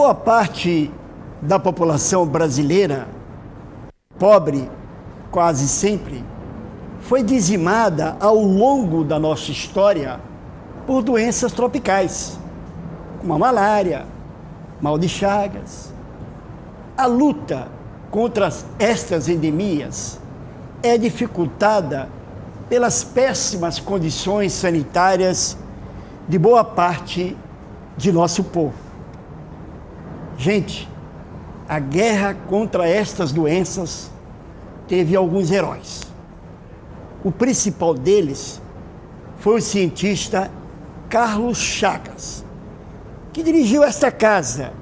Boa parte da população brasileira, pobre quase sempre, foi dizimada ao longo da nossa história por doenças tropicais, como a malária, mal de Chagas. A luta contra estas endemias é dificultada pelas péssimas condições sanitárias de boa parte de nosso povo. Gente, a guerra contra estas doenças teve alguns heróis. O principal deles foi o cientista Carlos Chagas, que dirigiu esta casa,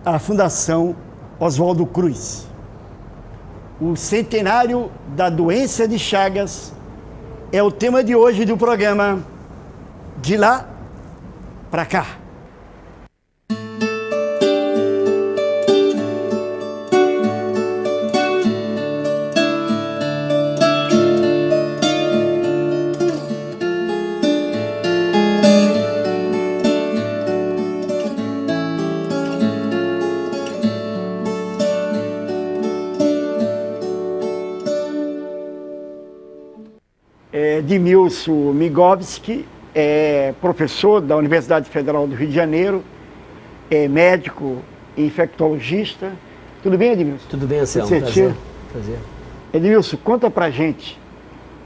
a Fundação Oswaldo Cruz. O centenário da doença de Chagas é o tema de hoje do programa De Lá Pra Cá. Edmilson Migovski é professor da Universidade Federal do Rio de Janeiro, é médico e infectologista. Tudo bem, Edmilson? Tudo bem, Anselmo. Prazer. Edmilson, conta pra gente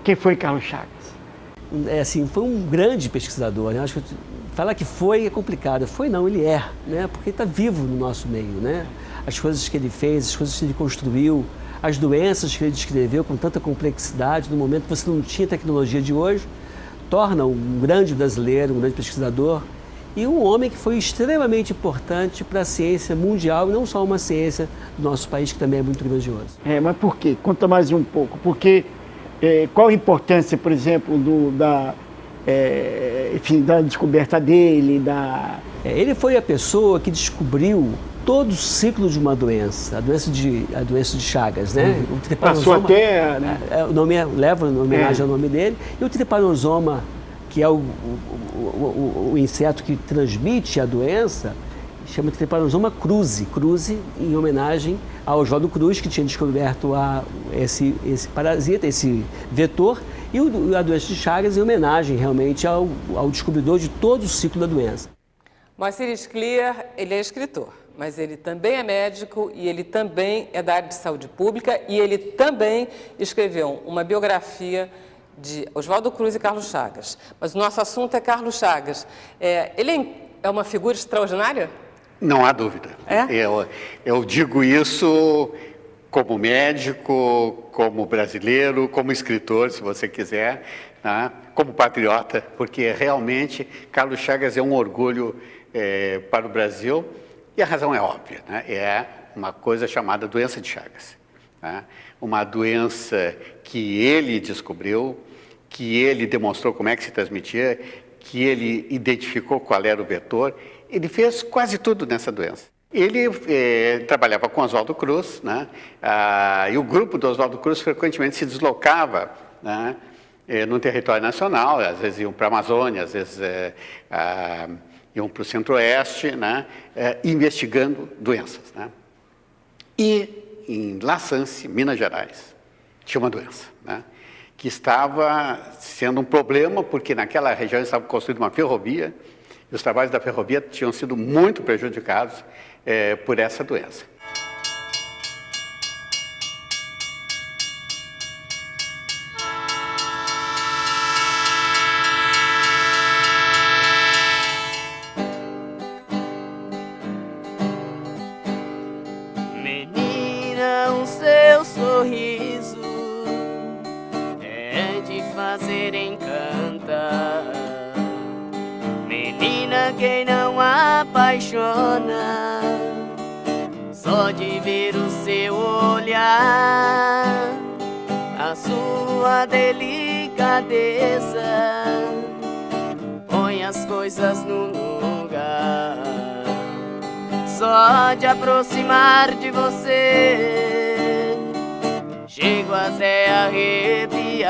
quem foi Carlos Chagas. Foi um grande pesquisador, né? Acho que falar que foi é complicado. Foi não, ele é, né? Porque ele está vivo no nosso meio, né? As coisas que ele fez, as coisas que ele construiu, as doenças que ele descreveu com tanta complexidade, no momento que você não tinha tecnologia de hoje, torna um grande brasileiro, um grande pesquisador e um homem que foi extremamente importante para a ciência mundial e não só uma ciência do nosso país, que também é muito grandioso. Mas por quê? Conta mais um pouco. Porque qual a importância, por exemplo, da descoberta dele? Ele foi a pessoa que descobriu todo o ciclo de uma doença, a doença de Chagas, né? O Passou até... Né? O nome leva em homenagem ao nome dele. E o tripanossoma, que é o inseto que transmite a doença, chama de Trypanosoma cruzi em homenagem ao Oswaldo Cruz, que tinha descoberto esse parasita, esse vetor, e a doença de Chagas em homenagem realmente ao descobridor de todo o ciclo da doença. Moacir Scliar, ele é escritor, mas ele também é médico e ele também é da área de saúde pública e ele também escreveu uma biografia de Oswaldo Cruz e Carlos Chagas. Mas o nosso assunto é Carlos Chagas. Ele é uma figura extraordinária? Não há dúvida. Eu digo isso como médico, como brasileiro, como escritor, se você quiser, né? Como patriota, porque realmente Carlos Chagas é um orgulho para o Brasil. E a razão é óbvia, né? É uma coisa chamada doença de Chagas, né? Uma doença que ele descobriu, que ele demonstrou como é que se transmitia, que ele identificou qual era o vetor. Ele fez quase tudo nessa doença. Ele trabalhava com Oswaldo Cruz, né? E o grupo do Oswaldo Cruz frequentemente se deslocava, né? No território nacional, às vezes iam para a Amazônia, às vezes iam para o Centro-Oeste, né? Investigando doenças, né? E em La Sance, Minas Gerais, tinha uma doença, né? Que estava sendo um problema, porque naquela região estava construída uma ferrovia, e os trabalhos da ferrovia tinham sido muito prejudicados por essa doença. Menina, o seu sorriso é de fazer encantar. Menina, quem não apaixona só de ver o seu olhar, a sua delicadeza põe as coisas no lugar. Só de aproximar de você chego até a arrepiar.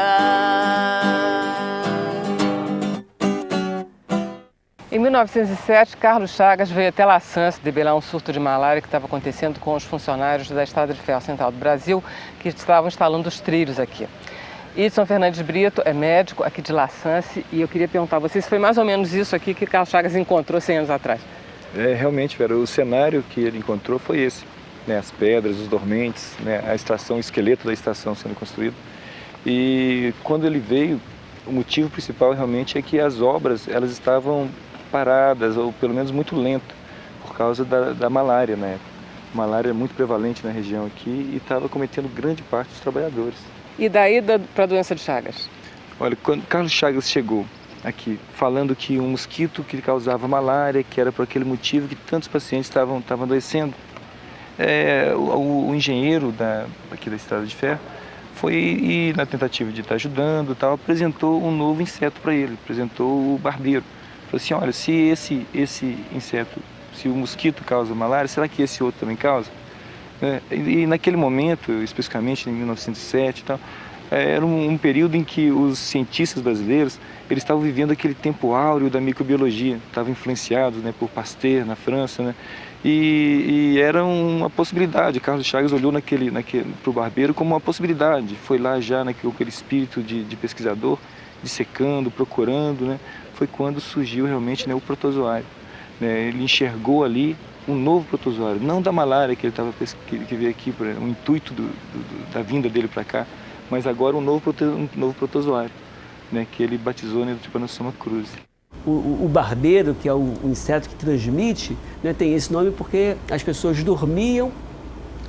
Em 1907, Carlos Chagas veio até La Sanse debelar um surto de malária que estava acontecendo com os funcionários da Estrada de Ferro Central do Brasil, que estavam instalando os trilhos aqui. Edson Fernandes Brito é médico aqui de La Sanse e eu queria perguntar a você se foi mais ou menos isso aqui que Carlos Chagas encontrou 100 anos atrás. Realmente, Vera, o cenário que ele encontrou foi esse, né? As pedras, os dormentes, né? A estação, o esqueleto da estação sendo construído. E quando ele veio, o motivo principal realmente é que as obras elas estavam paradas, ou pelo menos muito lento, por causa da malária na época. Malária é muito prevalente na região aqui e estava cometendo grande parte dos trabalhadores. E daí para a doença de Chagas? Olha, quando Carlos Chagas chegou aqui, falando que um mosquito que causava malária, que era por aquele motivo que tantos pacientes estavam adoecendo, o engenheiro aqui da Estrada de Ferro foi, e na tentativa de estar ajudando, apresentou um novo inseto para ele, apresentou o barbeiro. Falou assim, olha, se esse inseto, se o mosquito causa malária, será que esse outro também causa? E naquele momento, especificamente em 1907, era um período em que os cientistas brasileiros eles estavam vivendo aquele tempo áureo da microbiologia, estavam influenciados, né, por Pasteur na França, né, e era uma possibilidade. Carlos Chagas olhou para o barbeiro como uma possibilidade, foi lá já com aquele espírito de pesquisador, dissecando, procurando, né, foi quando surgiu realmente, né, o protozoário. Né, ele enxergou ali um novo protozoário, não da malária que ele que veio aqui, o intuito da vinda dele para cá, mas agora um novo protozoário, né, que ele batizou, né, do Trypanosoma cruzi. O barbeiro, que é o inseto que transmite, né, tem esse nome porque as pessoas dormiam,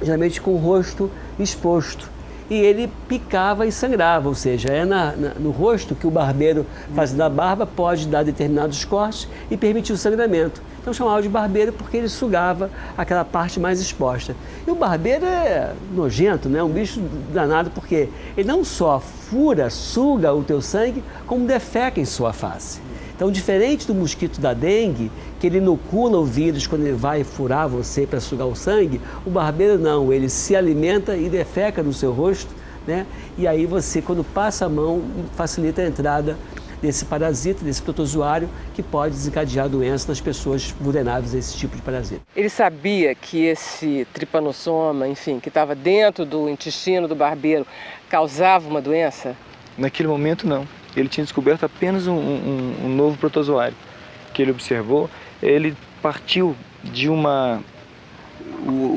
geralmente com o rosto exposto. E ele picava e sangrava, ou seja, é no rosto que o barbeiro, fazendo a barba, pode dar determinados cortes e permitir o sangramento. Então chamava de barbeiro porque ele sugava aquela parte mais exposta. E o barbeiro é nojento, né? Um bicho danado porque ele não só suga o teu sangue, como defeca em sua face. Então, diferente do mosquito da dengue, que ele inocula o vírus quando ele vai furar você para sugar o sangue, o barbeiro não, ele se alimenta e defeca no seu rosto, né? E aí você, quando passa a mão, facilita a entrada desse parasita, desse protozoário, que pode desencadear doença nas pessoas vulneráveis a esse tipo de parasita. Ele sabia que esse tripanossoma, enfim, que estava dentro do intestino do barbeiro, causava uma doença? Naquele momento, não. Ele tinha descoberto apenas um novo protozoário que ele observou. Ele partiu de o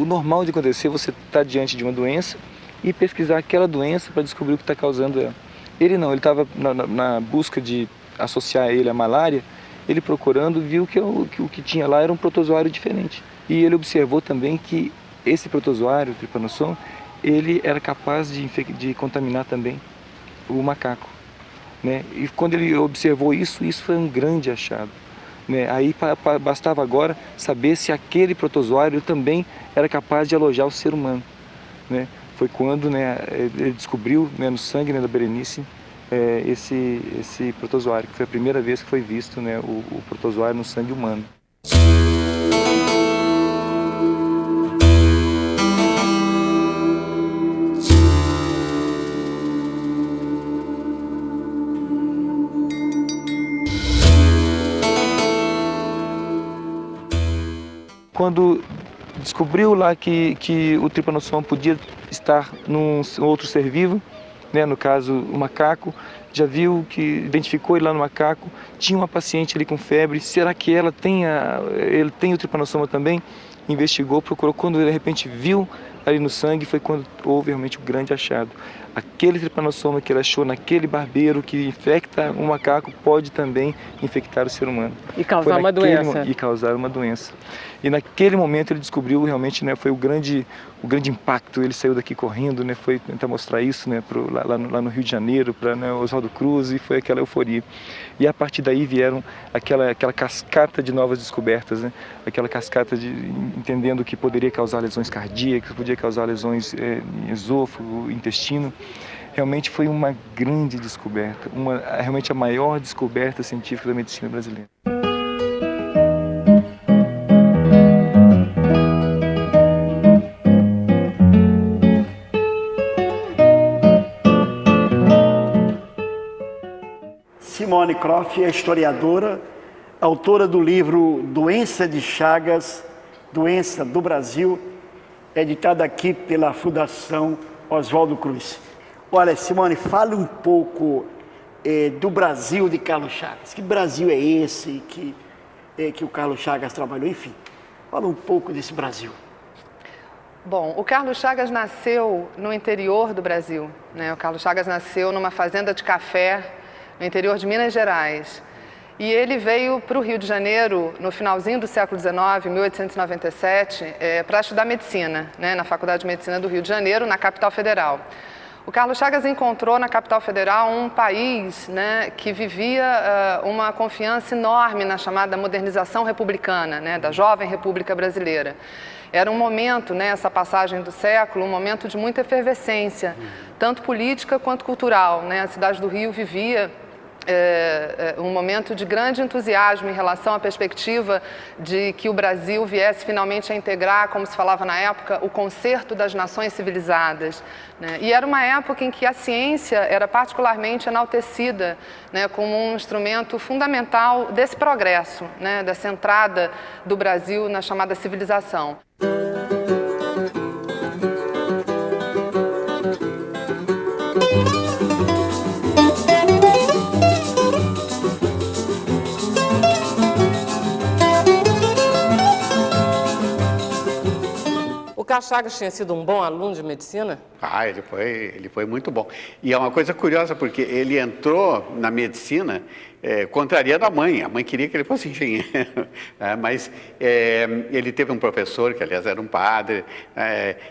normal de acontecer, você está diante de uma doença e pesquisar aquela doença para descobrir o que está causando ela. Ele não, ele estava na busca de associar ele à malária, ele procurando, viu que o que tinha lá era um protozoário diferente. E ele observou também que esse protozoário, o Trypanosoma, ele era capaz de contaminar também o macaco. Né? E quando ele observou isso foi um grande achado. Né? Aí bastava agora saber se aquele protozoário também era capaz de alojar o ser humano. Né? Foi quando, né, ele descobriu, né, no sangue, né, da Berenice esse protozoário, que foi a primeira vez que foi visto, né, o protozoário no sangue humano. Quando descobriu lá que o Trypanosoma podia estar num outro ser vivo, né, no caso o macaco, já viu que identificou ele lá no macaco, tinha uma paciente ali com febre, será que ele tem o Trypanosoma também? Investigou, procurou, quando de repente viu ali no sangue, foi quando houve realmente o grande achado. Aquele Trypanosoma que ele achou naquele barbeiro que infecta um macaco pode também infectar o ser humano. E causar uma doença. E causar uma doença. E naquele momento ele descobriu realmente, né, foi o grande impacto. Ele saiu daqui correndo, né, foi tentar mostrar isso, né, lá no Rio de Janeiro, para, né, Oswaldo Cruz, e foi aquela euforia. E a partir daí vieram aquela cascata de novas descobertas, né, aquela cascata entendendo que poderia causar lesões cardíacas, podia causar lesões em esôfago, intestino. Realmente foi uma grande descoberta, realmente a maior descoberta científica da medicina brasileira. Simone Croft é historiadora, autora do livro Doença de Chagas, Doença do Brasil, editada aqui pela Fundação Oswaldo Cruz. Olha, Simone, fala um pouco do Brasil de Carlos Chagas. Que Brasil é esse que o Carlos Chagas trabalhou? Enfim, fala um pouco desse Brasil. Bom, o Carlos Chagas nasceu no interior do Brasil, né? O Carlos Chagas nasceu numa fazenda de café no interior de Minas Gerais. E ele veio para o Rio de Janeiro no finalzinho do século XIX, 1897, para estudar medicina, né? Na Faculdade de Medicina do Rio de Janeiro, na capital federal. O Carlos Chagas encontrou na capital federal um país, né, que vivia uma confiança enorme na chamada modernização republicana, né, da jovem República Brasileira. Era um momento, né, essa passagem do século, um momento de muita efervescência, tanto política quanto cultural, né? A cidade do Rio vivia um momento de grande entusiasmo em relação à perspectiva de que o Brasil viesse finalmente a integrar, como se falava na época, o concerto das nações civilizadas, né? E era uma época em que a ciência era particularmente enaltecida, né, como um instrumento fundamental desse progresso, né, dessa entrada do Brasil na chamada civilização. O Carlos Chagas tinha sido um bom aluno de medicina? Ele foi muito bom. E é uma coisa curiosa, porque ele entrou na medicina contrariando a mãe. A mãe queria que ele fosse engenheiro, mas ele teve um professor, que aliás era um padre,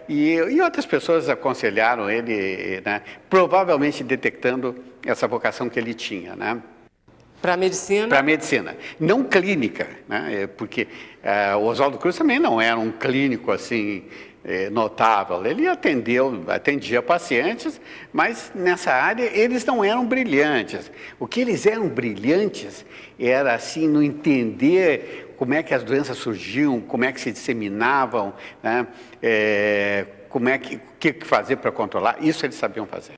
e outras pessoas aconselharam ele, né, provavelmente detectando essa vocação que ele tinha, né? Para a medicina? Para a medicina. Não clínica, né? Porque o Oswaldo Cruz também não era um clínico assim notável. Ele atendia pacientes, mas nessa área eles não eram brilhantes. O que eles eram brilhantes era assim no entender como é que as doenças surgiam, como é que se disseminavam, né? O que fazer para controlar. Isso eles sabiam fazer.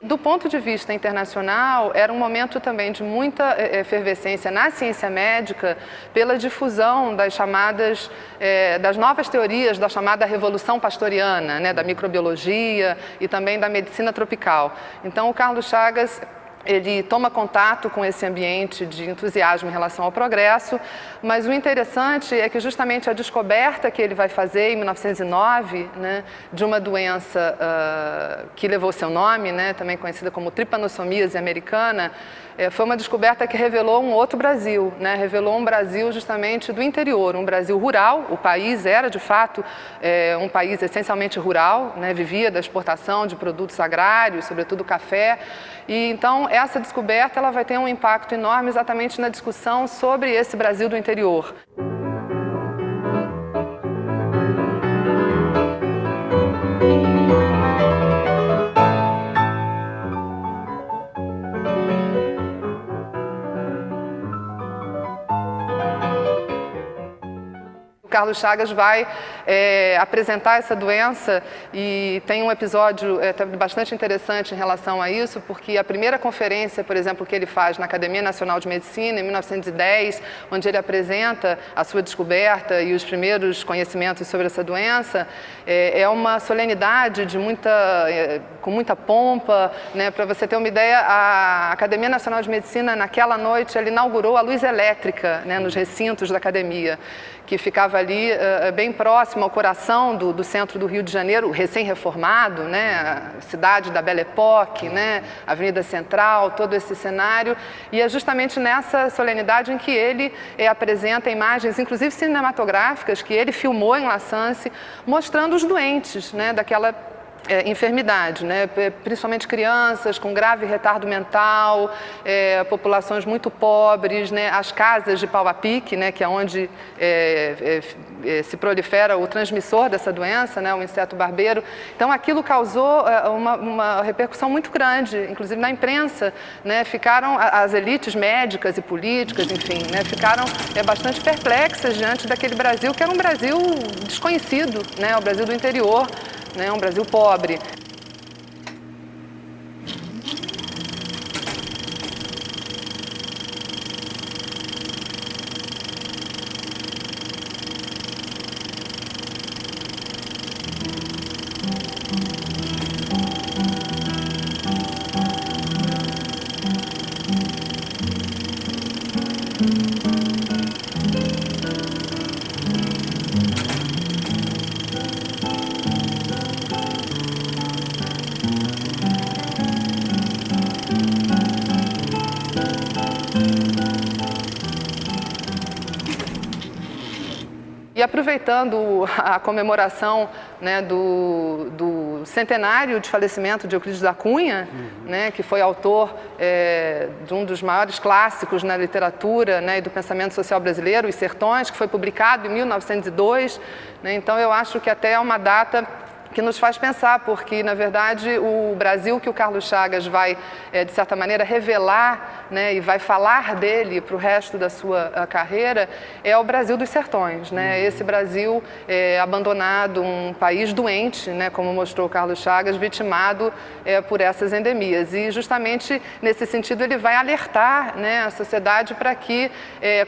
Do ponto de vista internacional, era um momento também de muita efervescência na ciência médica pela difusão das novas teorias da chamada Revolução Pastoriana, né, da microbiologia e também da medicina tropical. Então, o Carlos Chagas, ele toma contato com esse ambiente de entusiasmo em relação ao progresso, mas o interessante é que justamente a descoberta que ele vai fazer em 1909, né, de uma doença que levou seu nome, né, também conhecida como tripanossomíase americana, foi uma descoberta que revelou um outro Brasil, né, revelou um Brasil justamente do interior, um Brasil rural. O país era, de fato, um país essencialmente rural, né, vivia da exportação de produtos agrários, sobretudo café, e então essa descoberta ela vai ter um impacto enorme exatamente na discussão sobre esse Brasil do interior. Carlos Chagas vai apresentar essa doença e tem um episódio bastante interessante em relação a isso, porque a primeira conferência, por exemplo, que ele faz na Academia Nacional de Medicina, em 1910, onde ele apresenta a sua descoberta e os primeiros conhecimentos sobre essa doença, é uma solenidade com muita pompa, né? Para você ter uma ideia, a Academia Nacional de Medicina, naquela noite, ela inaugurou a luz elétrica, né, nos recintos da academia, que ficava ali bem próximo ao coração do centro do Rio de Janeiro, recém-reformado, né, a cidade da Belle Époque, né, Avenida Central, todo esse cenário. E é justamente nessa solenidade em que ele apresenta imagens, inclusive cinematográficas, que ele filmou em La Sance, mostrando os doentes, né, daquela enfermidade, né? Principalmente crianças com grave retardo mental, populações muito pobres, né? As casas de pau a pique, né? Que é onde se prolifera o transmissor dessa doença, né? O inseto barbeiro. Então aquilo causou uma repercussão muito grande, inclusive na imprensa, né? Ficaram as elites médicas e políticas, enfim, né? Ficaram bastante perplexas diante daquele Brasil que era um Brasil desconhecido, né? O Brasil do interior, né? Um Brasil pobre. E aproveitando a comemoração, né, do centenário de falecimento de Euclides da Cunha, né, que foi autor de um dos maiores clássicos na literatura, né, e do pensamento social brasileiro, Os Sertões, que foi publicado em 1902. Né, então eu acho que até é uma data que nos faz pensar, porque, na verdade, o Brasil que o Carlos Chagas vai, de certa maneira, revelar, né, e vai falar dele para o resto da sua carreira, é o Brasil dos sertões, né? Esse Brasil abandonado, um país doente, né, como mostrou o Carlos Chagas, vitimado por essas endemias. E, justamente, nesse sentido, ele vai alertar, né, a sociedade para que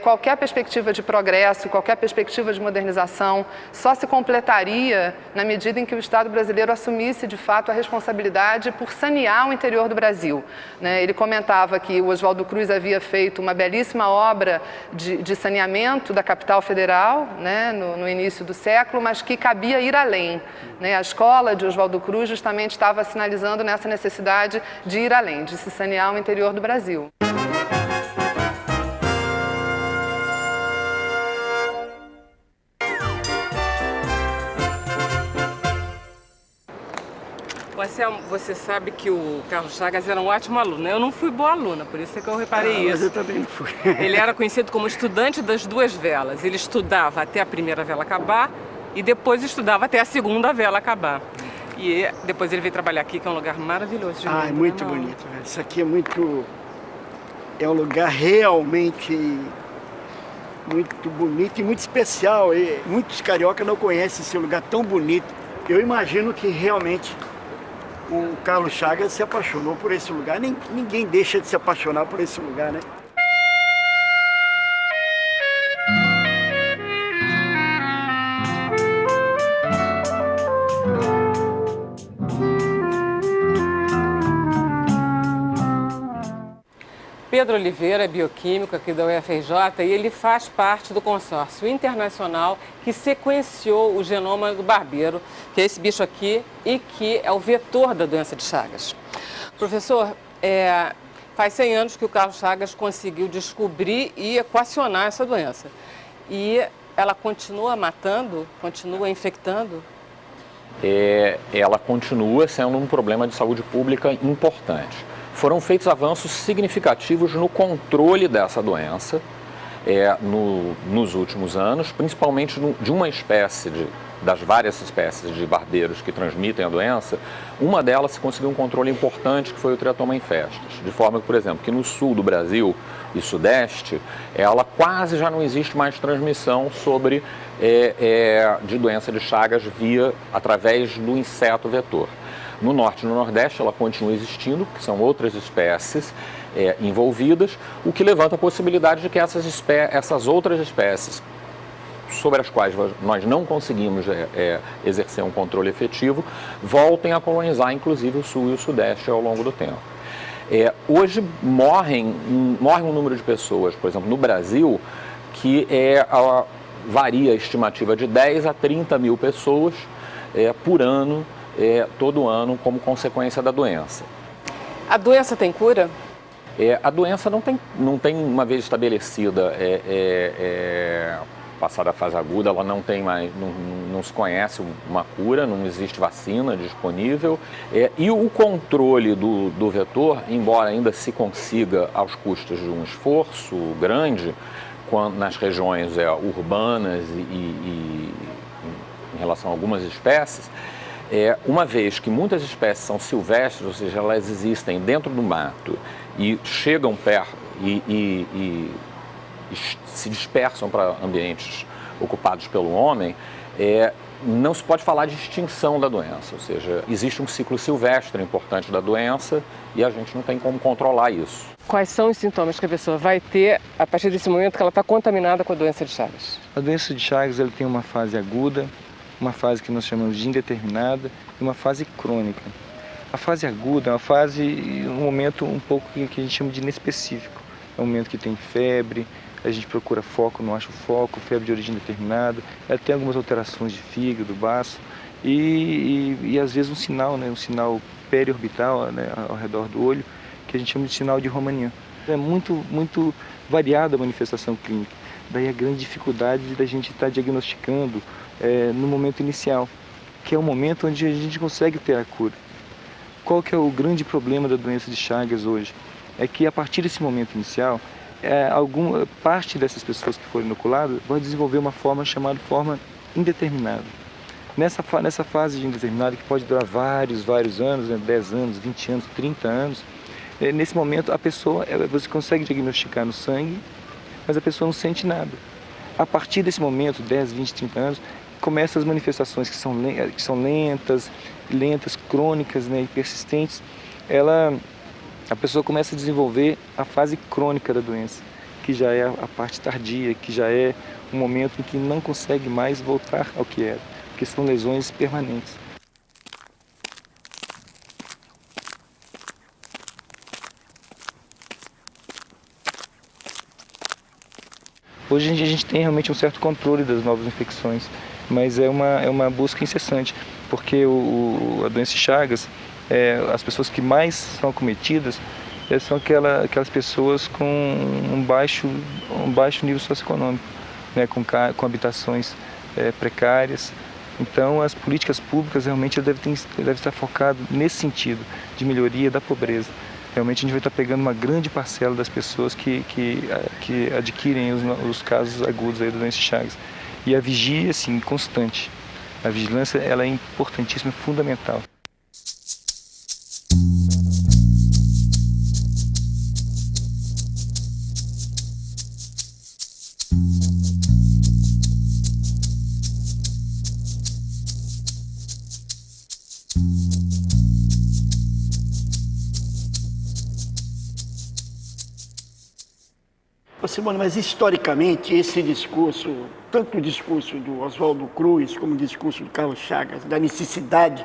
qualquer perspectiva de progresso, qualquer perspectiva de modernização só se completaria na medida em que o Estado brasileiro assumisse, de fato, a responsabilidade por sanear o interior do Brasil. Né? Ele comentava que o Oswaldo Cruz havia feito uma belíssima obra de saneamento da capital federal, né, no início do século, mas que cabia ir além. Né? A escola de Oswaldo Cruz justamente estava sinalizando nessa necessidade de ir além, de se sanear o interior do Brasil. Marcelo, você sabe que o Carlos Chagas era um ótimo aluno, né? Eu não fui boa aluna, por isso é que eu reparei isso. Mas eu também não fui. Ele era conhecido como estudante das duas velas. Ele estudava até a primeira vela acabar e depois estudava até a segunda vela acabar. E depois ele veio trabalhar aqui, que é um lugar maravilhoso de é muito bonito. Isso aqui é muito... É um lugar realmente muito bonito e muito especial. E muitos cariocas não conhecem esse lugar tão bonito. Eu imagino que realmente o Carlos Chagas se apaixonou por esse lugar. Ninguém deixa de se apaixonar por esse lugar, né? Pedro Oliveira é bioquímico aqui da UFRJ e ele faz parte do consórcio internacional que sequenciou o genoma do barbeiro, que é esse bicho aqui e que é o vetor da doença de Chagas. Professor, faz 100 anos que o Carlos Chagas conseguiu descobrir e equacionar essa doença. E ela continua matando, continua infectando? Ela continua sendo um problema de saúde pública importante. Foram feitos avanços significativos no controle dessa doença nos últimos anos, principalmente de uma espécie, das várias espécies de barbeiros que transmitem a doença. Uma delas se conseguiu um controle importante, que foi o triatoma infestis. De forma que, por exemplo, que no sul do Brasil e sudeste, ela quase já não existe mais transmissão de doença de Chagas através do inseto vetor. No norte e no nordeste ela continua existindo, porque são outras espécies envolvidas, o que levanta a possibilidade de que essas outras espécies, sobre as quais nós não conseguimos exercer um controle efetivo, voltem a colonizar, inclusive, o sul e o sudeste ao longo do tempo. Hoje morre um número de pessoas, por exemplo, no Brasil, que varia a estimativa de 10 a 30 mil pessoas por ano, todo ano, como consequência da doença. A doença tem cura? A doença não tem uma vez estabelecida Passada a fase aguda, ela não tem mais, não se conhece uma cura, não existe vacina disponível. E o controle do vetor, embora ainda se consiga aos custos de um esforço grande, nas regiões urbanas e em relação a algumas espécies, uma vez que muitas espécies são silvestres, ou seja, elas existem dentro do mato e chegam perto e se dispersam para ambientes ocupados pelo homem, não se pode falar de extinção da doença, ou seja, existe um ciclo silvestre importante da doença e a gente não tem como controlar isso. Quais são os sintomas que a pessoa vai ter a partir desse momento que ela está contaminada com a doença de Chagas? A doença de Chagas ela tem uma fase aguda, uma fase que nós chamamos de indeterminada e uma fase crônica. A fase aguda é uma fase, um momento um pouco que a gente chama de inespecífico. É um momento que tem febre, a gente procura foco, não acha o foco, febre de origem determinada, ela tem algumas alterações de fígado, baço e às vezes um sinal, né, um sinal periorbital, né, ao redor do olho, que a gente chama de sinal de Romanin. É muito variada a manifestação clínica, daí a grande dificuldade da gente estar diagnosticando no momento inicial, que é o momento onde a gente consegue ter a cura. Qual que é o grande problema da doença de Chagas hoje? É que a partir desse momento inicial, alguma parte dessas pessoas que foram inoculadas vai desenvolver uma forma chamada forma indeterminada. Nessa fase de indeterminada, que pode durar vários anos, né, 10 anos, 20 anos, 30 anos, nesse momento a pessoa, você consegue diagnosticar no sangue, mas a pessoa não sente nada. A partir desse momento, 10, 20, 30 anos, começam as manifestações que são lentas, crônicas, né, e persistentes. A pessoa começa a desenvolver a fase crônica da doença, que já é a parte tardia, que já é um momento em que não consegue mais voltar ao que era, porque são lesões permanentes. Hoje a gente tem realmente um certo controle das novas infecções, mas é uma busca incessante, porque a doença de Chagas, as pessoas que mais são acometidas são aquelas pessoas com um baixo nível socioeconômico, né, com habitações precárias. Então, as políticas públicas realmente devem estar focadas nesse sentido, de melhoria da pobreza. Realmente a gente vai estar pegando uma grande parcela das pessoas que adquirem os casos agudos aí da doença de Chagas. E a vigia, assim, constante. A vigilância ela é importantíssima, fundamental. Simone, mas historicamente esse discurso, tanto o discurso do Oswaldo Cruz como o discurso do Carlos Chagas, da necessidade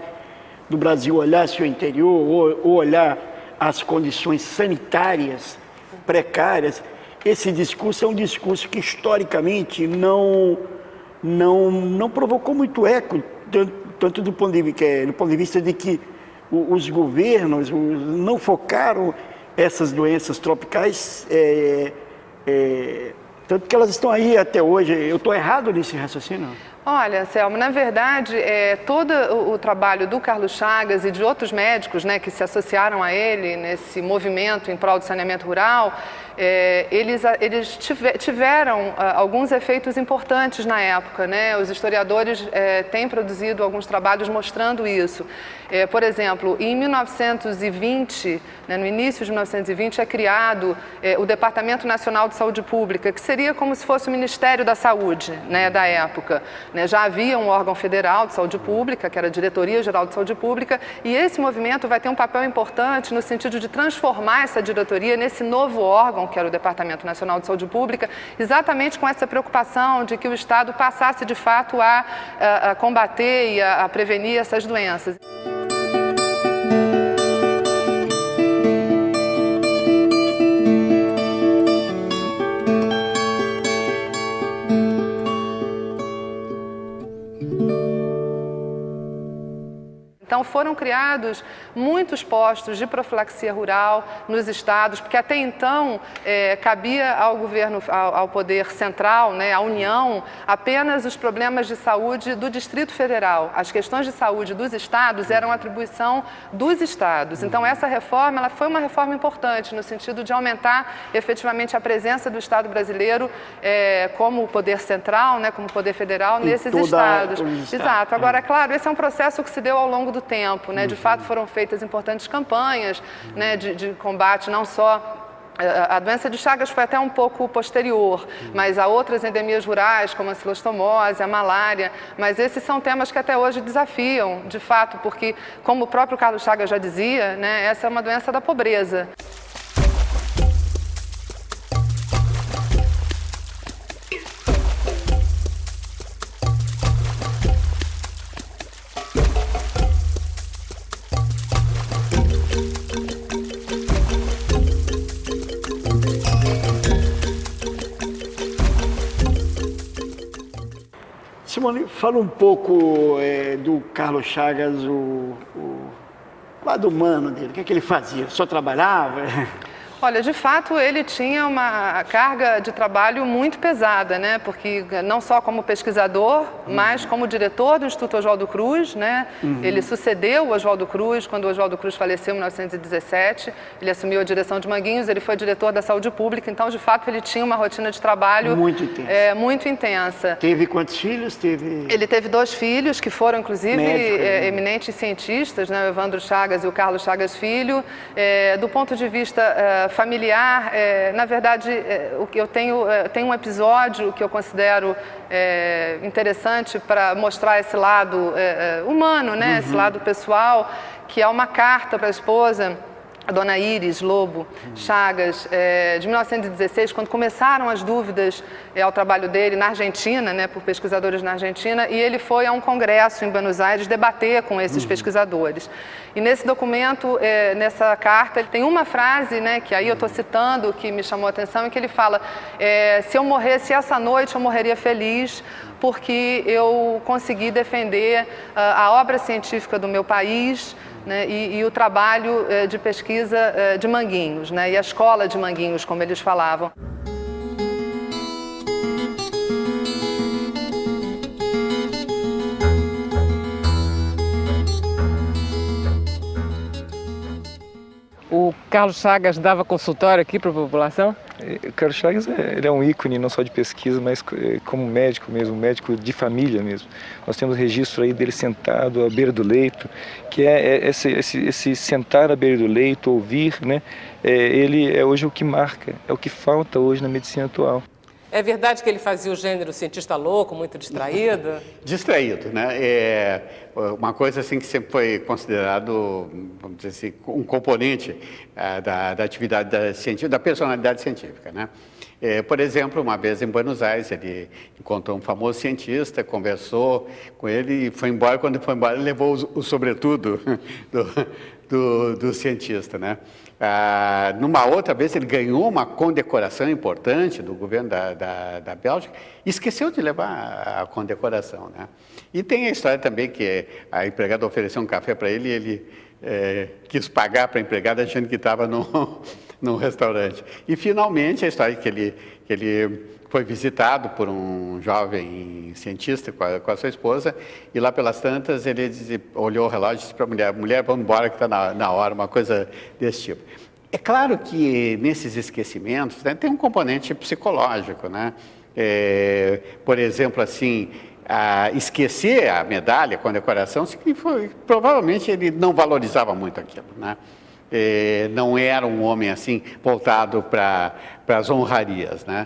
do Brasil olhar seu interior ou olhar as condições sanitárias precárias, esse discurso é um discurso que historicamente não provocou muito eco, tanto do ponto de vista de que os governos não focaram essas doenças tropicais, tanto que elas estão aí até hoje. Eu estou errado nesse raciocínio? Olha, Selma, na verdade, todo o trabalho do Carlos Chagas e de outros médicos, né, que se associaram a ele nesse movimento em prol do saneamento rural, eles tiveram alguns efeitos importantes na época, né? Os historiadores têm produzido alguns trabalhos mostrando isso. Por exemplo, em 1920, né, no início de 1920, é criado o Departamento Nacional de Saúde Pública, que seria como se fosse o Ministério da Saúde, né, da época. Já havia um órgão federal de saúde pública, que era a Diretoria Geral de Saúde Pública, e esse movimento vai ter um papel importante no sentido de transformar essa diretoria nesse novo órgão, que era o Departamento Nacional de Saúde Pública, exatamente com essa preocupação de que o Estado passasse de fato a combater e a prevenir essas doenças. Então foram criados muitos postos de profilaxia rural nos estados, porque até então cabia ao governo, ao poder central, né, à União, apenas os problemas de saúde do Distrito Federal. As questões de saúde dos estados eram atribuição dos estados. Então, essa reforma ela foi uma reforma importante no sentido de aumentar efetivamente a presença do Estado brasileiro como poder central, né, como poder federal nesses estados. Exato. Agora, claro, esse é um processo que se deu ao longo do tempo, né? De fato, foram feitas importantes campanhas, né, de combate não só. A doença de Chagas foi até um pouco posterior, mas há outras endemias rurais, como a cilostomose, a malária, mas esses são temas que até hoje desafiam, de fato, porque, como o próprio Carlos Chagas já dizia, né, essa é uma doença da pobreza. Simone, fala um pouco do Carlos Chagas, o lado humano dele. O que é que ele fazia? Só trabalhava? Olha, de fato, ele tinha uma carga de trabalho muito pesada, né? Porque não só como pesquisador, mas como diretor do Instituto Oswaldo Cruz, né? Ele sucedeu o Oswaldo Cruz quando o Oswaldo Cruz faleceu em 1917. Ele assumiu a direção de Manguinhos, ele foi diretor da Saúde Pública. Então, de fato, ele tinha uma rotina de trabalho muito intensa. Muito intensa. Teve quantos filhos? Ele teve 2 filhos que foram, inclusive, eminentes cientistas, né? O Evandro Chagas e o Carlos Chagas Filho. Do ponto de vista familiar, na verdade, eu tenho um episódio que eu considero interessante para mostrar esse lado humano, né? Esse lado pessoal, que é uma carta para a esposa, a dona Iris Lobo Chagas, de 1916, quando começaram as dúvidas ao trabalho dele na Argentina, né, por pesquisadores na Argentina, e ele foi a um congresso em Buenos Aires debater com esses pesquisadores. E nesse documento, nessa carta, ele tem uma frase, né, que aí eu estou citando, que me chamou a atenção, em que ele fala, se eu morresse essa noite, eu morreria feliz, porque eu consegui defender a obra científica do meu país, né, e o trabalho de pesquisa de Manguinhos, né, e a escola de Manguinhos, como eles falavam. O Carlos Chagas dava consultório aqui para a população? O Carlos Chagas ele é um ícone não só de pesquisa, mas como médico mesmo, médico de família mesmo. Nós temos registro aí dele sentado à beira do leito, que é esse sentar à beira do leito, ouvir, né? Ele é hoje o que marca, é o que falta hoje na medicina atual. É verdade que ele fazia o gênero cientista louco, muito distraído? Distraído, né? Uma coisa assim que sempre foi considerado, vamos dizer assim, um componente da atividade científica, da personalidade científica, né? Por exemplo, uma vez em Buenos Aires, ele encontrou um famoso cientista, conversou com ele e foi embora. Quando foi embora, ele levou o sobretudo do cientista, né? Numa outra vez, ele ganhou uma condecoração importante do governo da Bélgica e esqueceu de levar a condecoração, né? E tem a história também que a empregada ofereceu um café para ele e ele quis pagar para a empregada achando que estava num restaurante. E, finalmente, a história que ele foi visitado por um jovem cientista com a sua esposa, e lá pelas tantas ele olhou o relógio e disse para a mulher, vamos embora que está na hora, uma coisa desse tipo. É claro que nesses esquecimentos, né, tem um componente psicológico, né? Por exemplo, assim, esquecer a medalha, a condecoração, provavelmente ele não valorizava muito aquilo, né? Não era um homem assim voltado para as honrarias, né?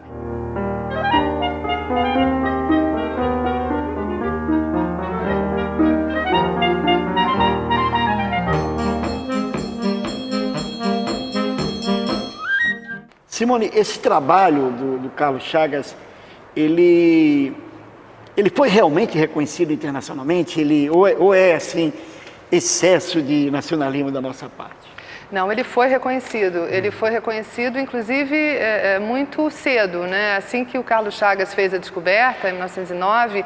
Simone, esse trabalho do Carlos Chagas, ele foi realmente reconhecido internacionalmente? Ou é assim, excesso de nacionalismo da nossa parte? Não, ele foi reconhecido. Ele foi reconhecido, inclusive, muito cedo, né? Assim que o Carlos Chagas fez a descoberta, em 1909,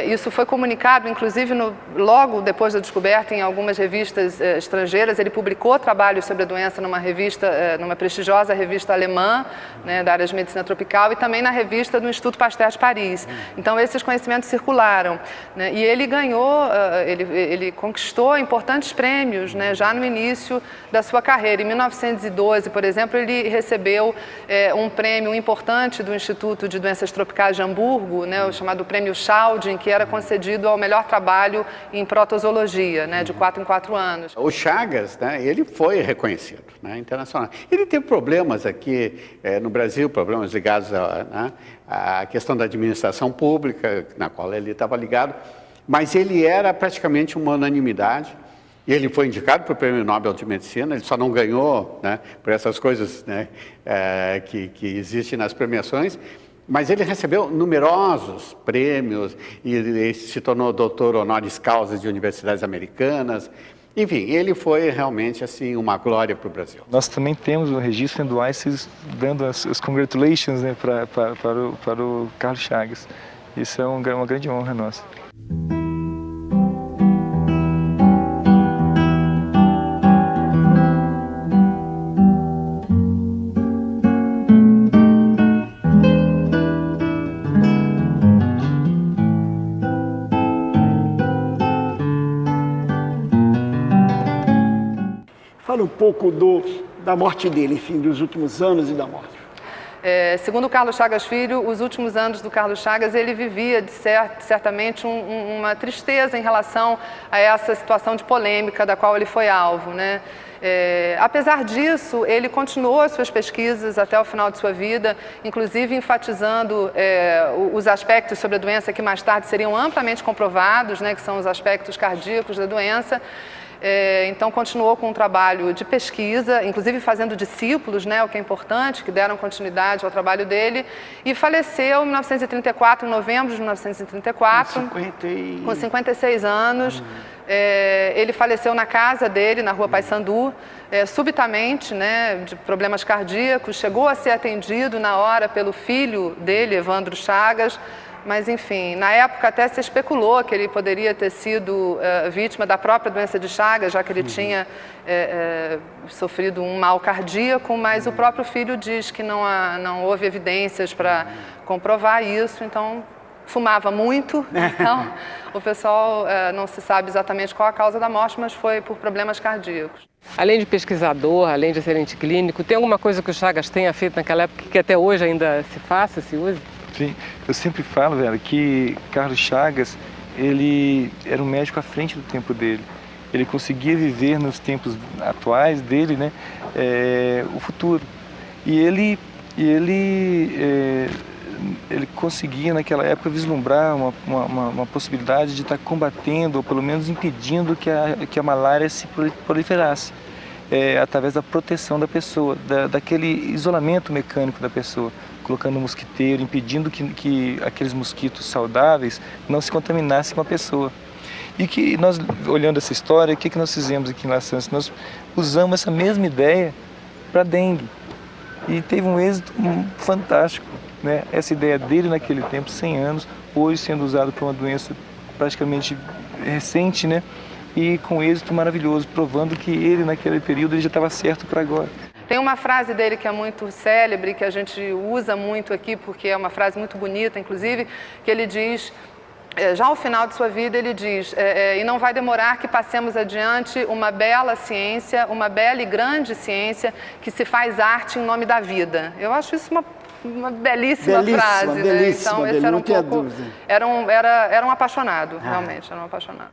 Isso foi comunicado, inclusive, logo depois da descoberta, em algumas revistas estrangeiras. Ele publicou trabalhos sobre a doença numa revista, numa prestigiosa revista alemã, né, da área de medicina tropical, e também na revista do Instituto Pasteur de Paris. Então, esses conhecimentos circularam, né, e ele ganhou, ele conquistou importantes prêmios, né, já no início da sua carreira. Em 1912, por exemplo, ele recebeu um prêmio importante do Instituto de Doenças Tropicais de Hamburgo, né, o chamado Prêmio Schaldin, que era concedido ao melhor trabalho em protozoologia, né, de 4 em 4 anos. O Chagas, né, ele foi reconhecido, né, internacional. Ele teve problemas aqui no Brasil, problemas ligados à questão da administração pública, na qual ele estava ligado, mas ele era praticamente uma unanimidade. Ele foi indicado para o Prêmio Nobel de Medicina, ele só não ganhou, né, por essas coisas, né, que existem nas premiações, mas ele recebeu numerosos prêmios e se tornou doutor honoris causa de universidades americanas. Enfim, ele foi realmente assim uma glória para o Brasil. Nós também temos o registro do ICES dando as congratulations, né, para o Carlos Chagas. Isso é uma grande honra nossa. Fala um pouco da morte dele, enfim, dos últimos anos e da morte. Segundo o Carlos Chagas Filho, os últimos anos do Carlos Chagas, ele vivia, certamente, uma tristeza em relação a essa situação de polêmica da qual ele foi alvo, né? Apesar disso, ele continuou as suas pesquisas até o final de sua vida, inclusive enfatizando os aspectos sobre a doença que mais tarde seriam amplamente comprovados, né, que são os aspectos cardíacos da doença. Então, continuou com um trabalho de pesquisa, inclusive fazendo discípulos, né, o que é importante, que deram continuidade ao trabalho dele, e faleceu em 1934, em novembro de 1934, com 56 anos. Ele faleceu na casa dele, na rua Paissandu, subitamente, né, de problemas cardíacos. Chegou a ser atendido na hora pelo filho dele, Evandro Chagas, mas, enfim, na época até se especulou que ele poderia ter sido vítima da própria doença de Chagas, já que ele tinha sofrido um mal cardíaco, mas o próprio filho diz que não houve evidências para comprovar isso, então fumava muito, então o pessoal não se sabe exatamente qual a causa da morte, mas foi por problemas cardíacos. Além de pesquisador, além de excelente clínico, tem alguma coisa que o Chagas tenha feito naquela época que até hoje ainda se faça, se use? Sim, eu sempre falo, velho, que Carlos Chagas, ele era um médico à frente do tempo dele. Ele conseguia viver nos tempos atuais dele, né, o futuro. E ele conseguia, naquela época, vislumbrar uma possibilidade de estar combatendo, ou pelo menos impedindo que a malária se proliferasse, através da proteção da pessoa, daquele isolamento mecânico da pessoa, colocando um mosquiteiro, impedindo que aqueles mosquitos saudáveis não se contaminassem com a pessoa. E que nós, olhando essa história, o que nós fizemos aqui em La Sance? Nós usamos essa mesma ideia para a dengue. E teve um êxito fantástico, né? Essa ideia dele naquele tempo, 100 anos, hoje sendo usado para uma doença praticamente recente, né? E com êxito maravilhoso, provando que ele naquele período ele já estava certo para agora. Tem uma frase dele que é muito célebre, que a gente usa muito aqui, porque é uma frase muito bonita, inclusive, que ele diz, já ao final de sua vida, ele diz, e não vai demorar que passemos adiante uma bela ciência, uma bela e grande ciência, que se faz arte em nome da vida. Eu acho isso uma belíssima frase, né? Então, esse era um pouco... Era um apaixonado, realmente, era um apaixonado.